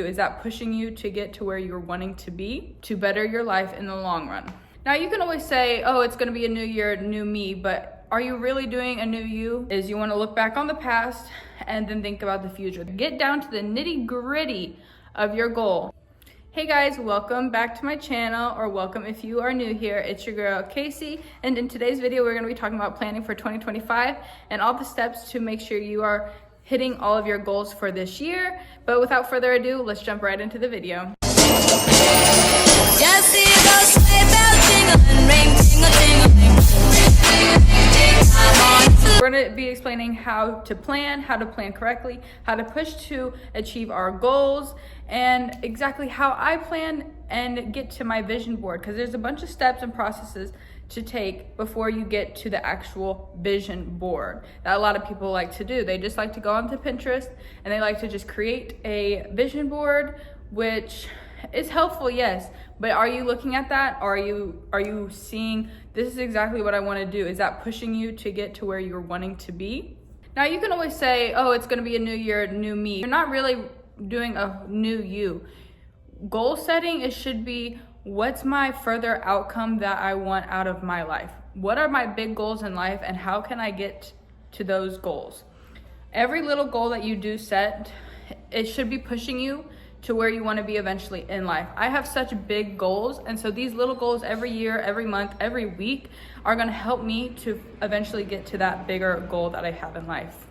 Is that pushing you to get to where you're wanting to be, to better your life in the long run? Now, you can always say, oh, it's gonna be a new year, new me, but are you really doing a new you? Is you wanna look back on the past and then think about the future. Get down to the nitty gritty of your goal. Hey guys, welcome back to my channel, or welcome if you are new here. It's your girl, Casey, and in today's video, we're gonna be talking about planning for 2025 and all the steps to make sure you are hitting all of your goals for this year. But without further ado, let's jump right into the video. We're going to be explaining how to plan correctly, how to push to achieve our goals, and exactly how I plan and get to my vision board, because there's a bunch of steps and processes to take before you get to the actual vision board that a lot of people like to do. They just like to go onto Pinterest and they like to just create a vision board, which is helpful, yes, but are you looking at that? Are you seeing, this is exactly what I want to do? Is that pushing you to get to where you're wanting to be? Now, you can always say, oh, it's going to be a new year, new me. You're not really doing a new you. Goal setting, it should be, what's my further outcome that I want out of my life? What are my big goals in life, and how can I get to those goals? Every little goal that you do set, it should be pushing you to where you want to be eventually in life. I have such big goals, and so these little goals every year, every month, every week are going to help me to eventually get to that bigger goal that I have in life.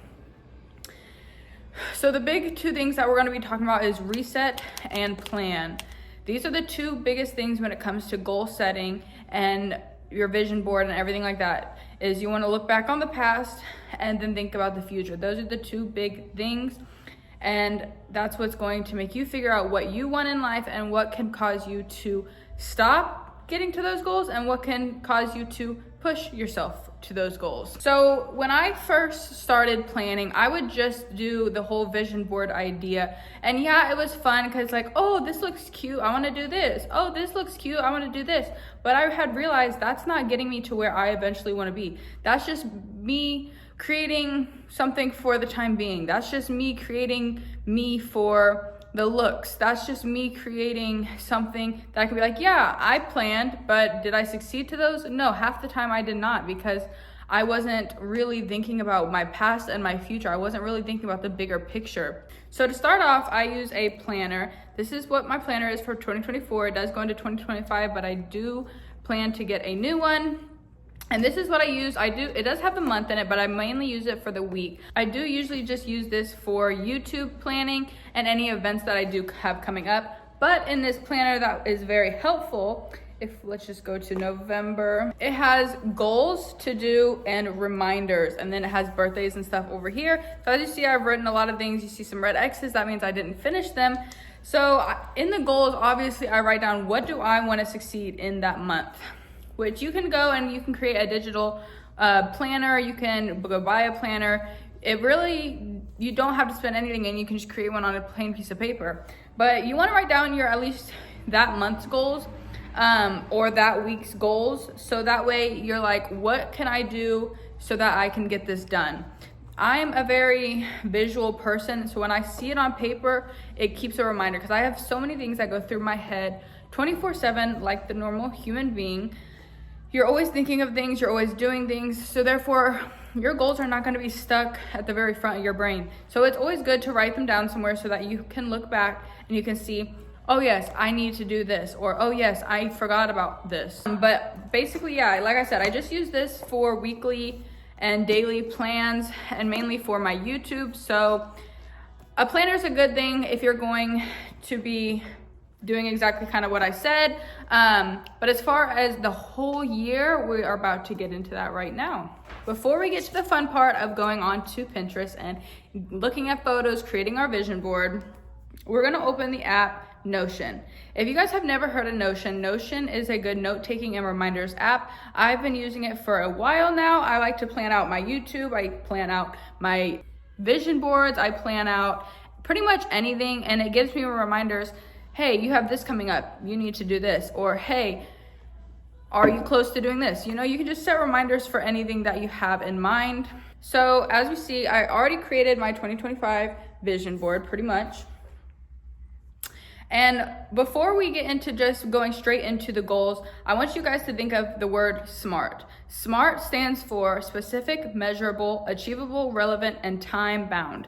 So the big two things that we're going to be talking about is reset and plan. These are the two biggest things when it comes to goal setting and your vision board and everything like that. Is you want to look back on the past and then think about the future. Those are the two big things, and that's what's going to make you figure out what you want in life and what can cause you to stop getting to those goals and what can cause you to push yourself to those goals. So when I first started planning, I would just do the whole vision board idea. And yeah, it was fun because like, oh, this looks cute, I want to do this. Oh, this looks cute, I want to do this. But I had realized that's not getting me to where I eventually want to be. That's just me creating something for the time being. That's just me creating me for the looks. That's just me creating something that I could be like, yeah, I planned, but did I succeed to those? No, half the time I did not, because I wasn't really thinking about my past and my future. I wasn't really thinking about the bigger picture. So to start off, I use a planner. This is what my planner is for 2024. It does go into 2025, but I do plan to get a new one. And this is what I use. It does have the month in it, but I mainly use it for the week. I do usually just use this for YouTube planning and any events that I do have coming up. But in this planner that is very helpful, let's just go to November, it has goals to do and reminders, and then it has birthdays and stuff over here. So as you see, I've written a lot of things. You see some red X's, that means I didn't finish them. So in the goals, obviously I write down, what do I want to succeed in that month? Which you can go and you can create a digital planner. You can go buy a planner. It really, you don't have to spend anything, and you can just create one on a plain piece of paper. But you want to write down your, at least that month's goals or that week's goals. So that way you're like, what can I do so that I can get this done? I'm a very visual person, so when I see it on paper, it keeps a reminder, because I have so many things that go through my head 24/7, like the normal human being. You're always thinking of things, you're always doing things, so therefore your goals are not going to be stuck at the very front of your brain. So it's always good to write them down somewhere so that you can look back and you can see, oh yes, I need to do this, or oh yes, I forgot about this. But basically, yeah, like I said, I just use this for weekly and daily plans, and mainly for my YouTube. So a planner is a good thing if you're going to be doing exactly kind of what I said. But as far as the whole year, we are about to get into that right now. Before we get to the fun part of going on to Pinterest and looking at photos, creating our vision board, we're gonna open the app Notion. If you guys have never heard of Notion, Notion is a good note-taking and reminders app. I've been using it for a while now. I like to plan out my YouTube, I plan out my vision boards, I plan out pretty much anything, and it gives me reminders. Hey, you have this coming up, you need to do this. Or hey, are you close to doing this? You know, you can just set reminders for anything that you have in mind. So as we see, I already created my 2025 vision board pretty much. And before we get into just going straight into the goals, I want you guys to think of the word SMART. SMART stands for specific, measurable, achievable, relevant, and time bound.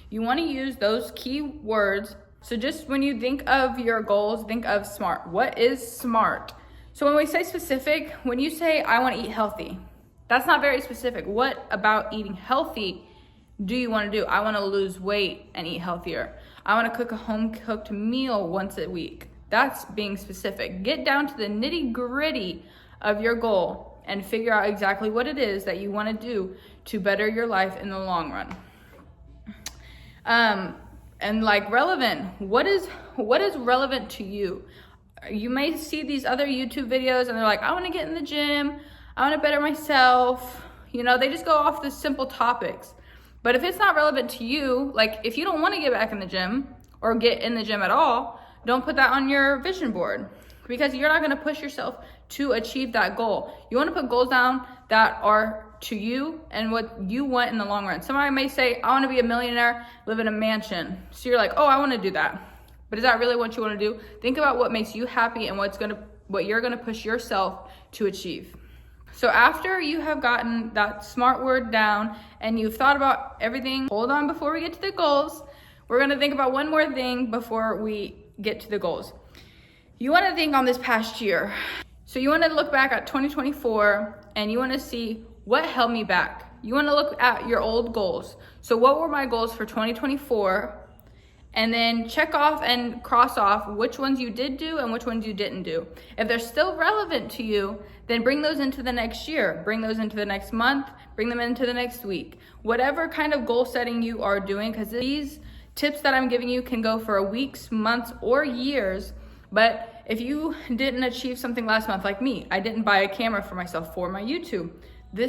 You want to use those key words. So just when you think of your goals, think of SMART. What is SMART? So when we say specific, when you say, I want to eat healthy, that's not very specific. What about eating healthy do you want to do? I want to lose weight and eat healthier. I want to cook a home-cooked meal once a week. That's being specific. Get down to the nitty-gritty of your goal and figure out exactly what it is that you want to do to better your life in the long run. And like relevant, what is relevant to you? You may see these other YouTube videos and they're like, I want to get in the gym. I want to better myself. You know, they just go off the simple topics. But if it's not relevant to you, like if you don't want to get back in the gym or get in the gym at all, don't put that on your vision board, because you're not going to push yourself to achieve that goal. You want to put goals down that are to you and what you want in the long run. Somebody may say, I want to be a millionaire, live in a mansion. So you're like, oh, I want to do that. But is that really what you want to do? Think about what makes you happy and what you're going to push yourself to achieve. So after you have gotten that SMART word down and you've thought about everything, hold on before we get to the goals. We're going to think about one more thing before we get to the goals. You want to think on this past year. So you want to look back at 2024 and you want to see what held me back. You want to look at your old goals. So what were my goals for 2024? And then check off and cross off which ones you did do and which ones you didn't do. If they're still relevant to you, then bring those into the next year, bring those into the next month, bring them into the next week. Whatever kind of goal setting you are doing, because these tips that I'm giving you can go for weeks, months, or years. But if you didn't achieve something last month, like me, I didn't buy a camera for myself for my YouTube.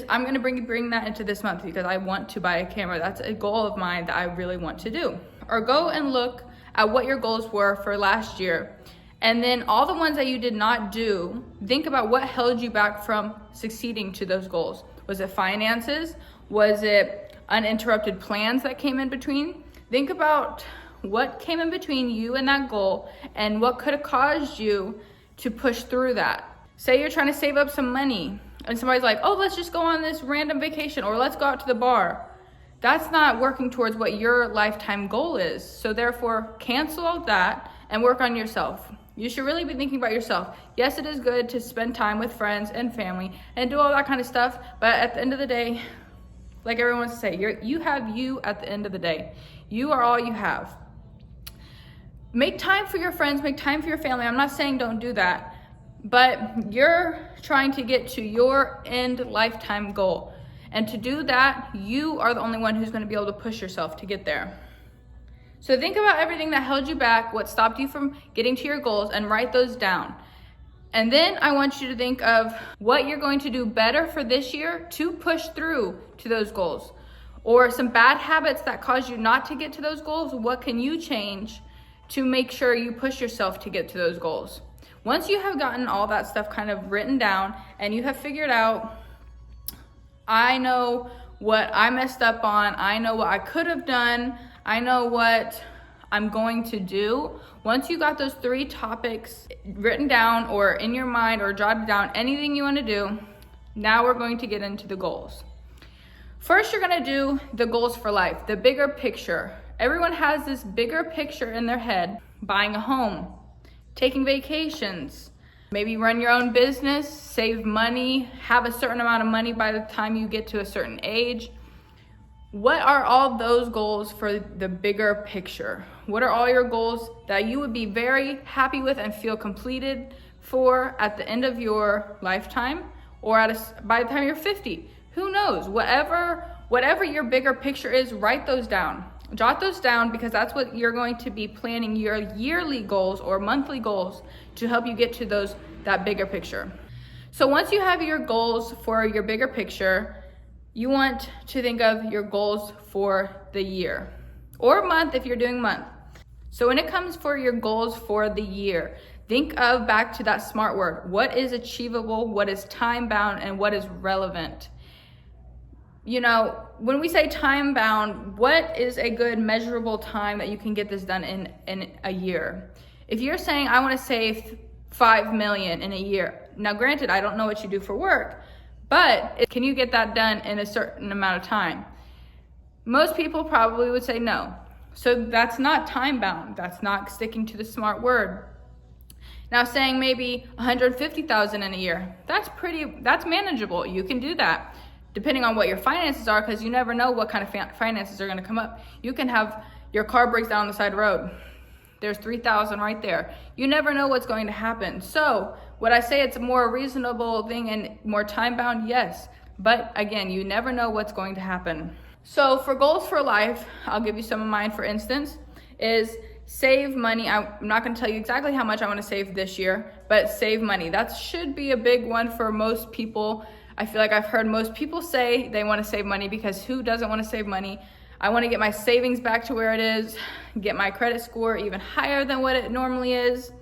I'm gonna bring that into this month because I want to buy a camera. That's a goal of mine that I really want to do. Or go and look at what your goals were for last year. And then all the ones that you did not do, think about what held you back from succeeding to those goals. Was it finances? Was it uninterrupted plans that came in between? Think about what came in between you and that goal and what could have caused you to push through that. Say you're trying to save up some money and somebody's like, oh, let's just go on this random vacation or let's go out to the bar. That's not working towards what your lifetime goal is. So therefore, cancel out that and work on yourself. You should really be thinking about yourself. Yes, it is good to spend time with friends and family and do all that kind of stuff. But at the end of the day, like everyone wants to say, you have you at the end of the day. You are all you have. Make time for your friends, make time for your family. I'm not saying don't do that, but you're trying to get to your end lifetime goal. And to do that, you are the only one who's going to be able to push yourself to get there. So think about everything that held you back, what stopped you from getting to your goals, and write those down. And then I want you to think of what you're going to do better for this year to push through to those goals. Or some bad habits that cause you not to get to those goals, what can you change to make sure you push yourself to get to those goals? Once you have gotten all that stuff kind of written down and you have figured out, I know what I messed up on, I know what I could have done, I know what I'm going to do. Once you got those 3 topics written down or in your mind or jotted down, anything you want to do, now we're going to get into the goals. First, you're going to do the goals for life, the bigger picture. Everyone has this bigger picture in their head: buying a home, taking vacations, maybe run your own business, save money, have a certain amount of money by the time you get to a certain age. What are all those goals for the bigger picture? What are all your goals that you would be very happy with and feel completed for at the end of your lifetime or by the time you're 50? Who knows? Whatever your bigger picture is, write those down. Jot those down, because that's what you're going to be planning your yearly goals or monthly goals to help you get to that bigger picture. So once you have your goals for your bigger picture, you want to think of your goals for the year or month if you're doing month. So when it comes for your goals for the year, think of back to that SMART word. What is achievable, what is time bound, and what is relevant? You know, when we say time bound, what is a good measurable time that you can get this done in a year? If you're saying, I want to save 5 million in a year. Now, granted, I don't know what you do for work, but can you get that done in a certain amount of time? Most people probably would say no. So that's not time bound. That's not sticking to the smart word. Now, saying maybe 150,000 in a year, that's manageable. You can do that depending on what your finances are, because you never know what kind of finances are going to come up. You can have your car breaks down on the side of the road. There's 3,000 right there. You never know what's going to happen. So would I say it's a more reasonable thing and more time bound? Yes. But again, you never know what's going to happen. So for goals for life, I'll give you some of mine, for instance, is save money. I'm not going to tell you exactly how much I want to save this year, but save money. That should be a big one for most people. I feel like I've heard most people say they want to save money, because who doesn't want to save money? I want to get my savings back to where it is, get my credit score even higher than what it normally is.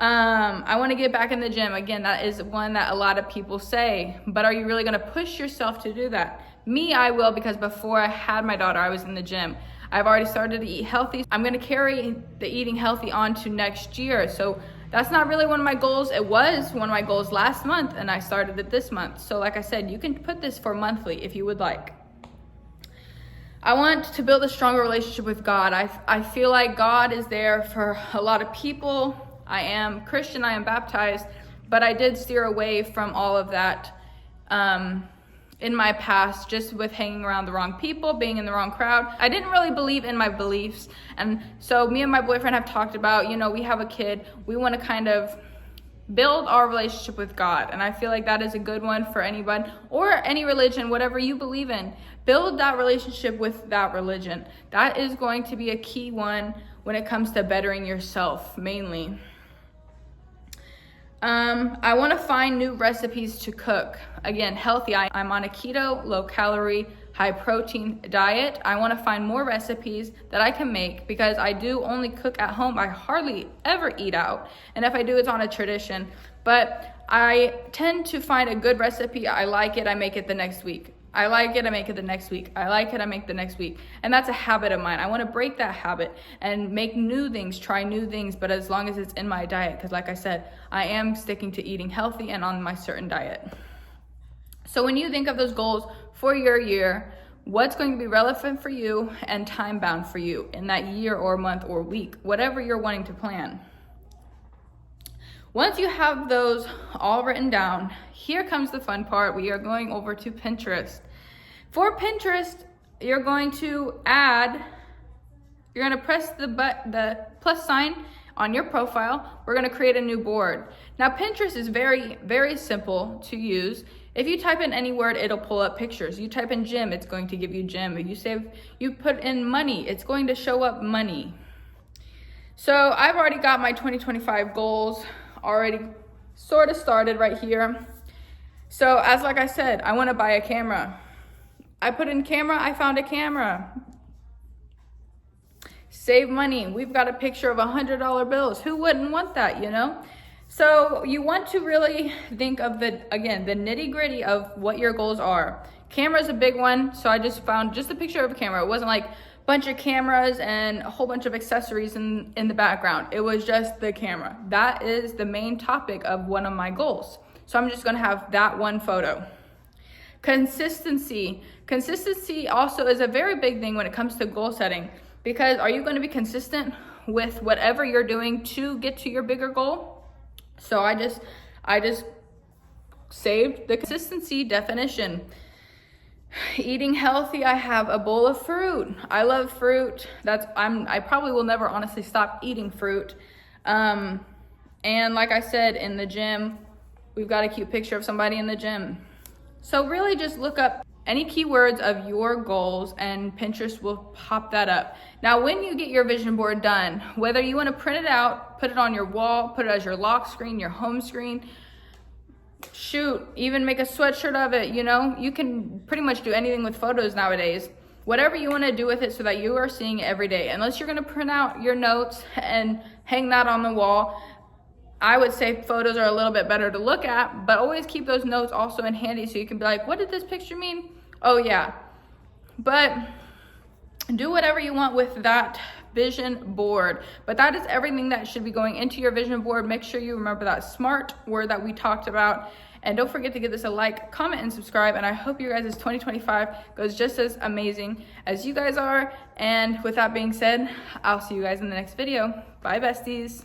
I want to get back in the gym. Again, that is one that a lot of people say, but are you really going to push yourself to do that? Me, I will, because before I had my daughter, I was in the gym. I've already started to eat healthy. I'm going to carry the eating healthy on to next year. So that's not really one of my goals. It was one of my goals last month, and I started it this month. So like I said, you can put this for monthly if you would like. I want to build a stronger relationship with God. I feel like God is there for a lot of people. I am Christian, I am baptized, but I did steer away from all of that in my past, just with hanging around the wrong people, being in the wrong crowd. I didn't really believe in my beliefs. And so me and my boyfriend have talked about, we have a kid. We want to kind of build our relationship with God. And I feel like that is a good one for anyone or any religion, whatever you believe in. Build that relationship with that religion. That is going to be a key one when it comes to bettering yourself, mainly. I want to find new recipes to cook. Again, healthy. I'm on a keto, low calorie, high protein diet. I want to find more recipes that I can make, because I do only cook at home. I hardly ever eat out. And if I do, it's on a tradition. But I tend to find a good recipe. I like it, I make it the next week. I like it, I make it the next week. I like it, I make the next week. And that's a habit of mine. I want to break that habit and make new things, try new things, but as long as it's in my diet, because like I said, I am sticking to eating healthy and on my certain diet. So when you think of those goals for your year, what's going to be relevant for you and time bound for you in that year or month or week, whatever you're wanting to plan. Once you have those all written down, here comes the fun part. We are going over to Pinterest. For Pinterest, you're going to press the plus sign on your profile. We're going to create a new board. Now, Pinterest is very, very simple to use. If you type in any word, it'll pull up pictures. You type in gym, it's going to give you gym. If you put in money, it's going to show up money. So I've already got my 2025 goals already sort of started right here. So like I said, I want to buy a camera. I put in camera, I found a camera. Save money. We've got a picture of $100 bills. Who wouldn't want that, So you want to really think of the nitty gritty of what your goals are. Camera is a big one. So I just found just a picture of a camera. It wasn't like a bunch of cameras and a whole bunch of accessories in the background. It was just the camera. That is the main topic of one of my goals. So I'm just going to have that one photo. Consistency. Consistency also is a very big thing when it comes to goal setting, because are you going to be consistent with whatever you're doing to get to your bigger goal? So I just saved the consistency definition. Eating healthy, I have a bowl of fruit. I love fruit. I probably will never honestly stop eating fruit. And like I said, in the gym, we've got a cute picture of somebody in the gym. So really just look up any keywords of your goals and Pinterest will pop that up. Now, when you get your vision board done, whether you want to print it out, put it on your wall, put it as your lock screen, your home screen, shoot, even make a sweatshirt of it, you can pretty much do anything with photos nowadays. Whatever you want to do with it so that you are seeing it every day. Unless you're going to print out your notes and hang that on the wall, I would say photos are a little bit better to look at, but always keep those notes also in handy so you can be like, what did this picture mean? Oh yeah. But do whatever you want with that vision board. But that is everything that should be going into your vision board. Make sure you remember that SMART word that we talked about. And don't forget to give this a like, comment, and subscribe. And I hope you guys' 2025 goes just as amazing as you guys are. And with that being said, I'll see you guys in the next video. Bye, besties.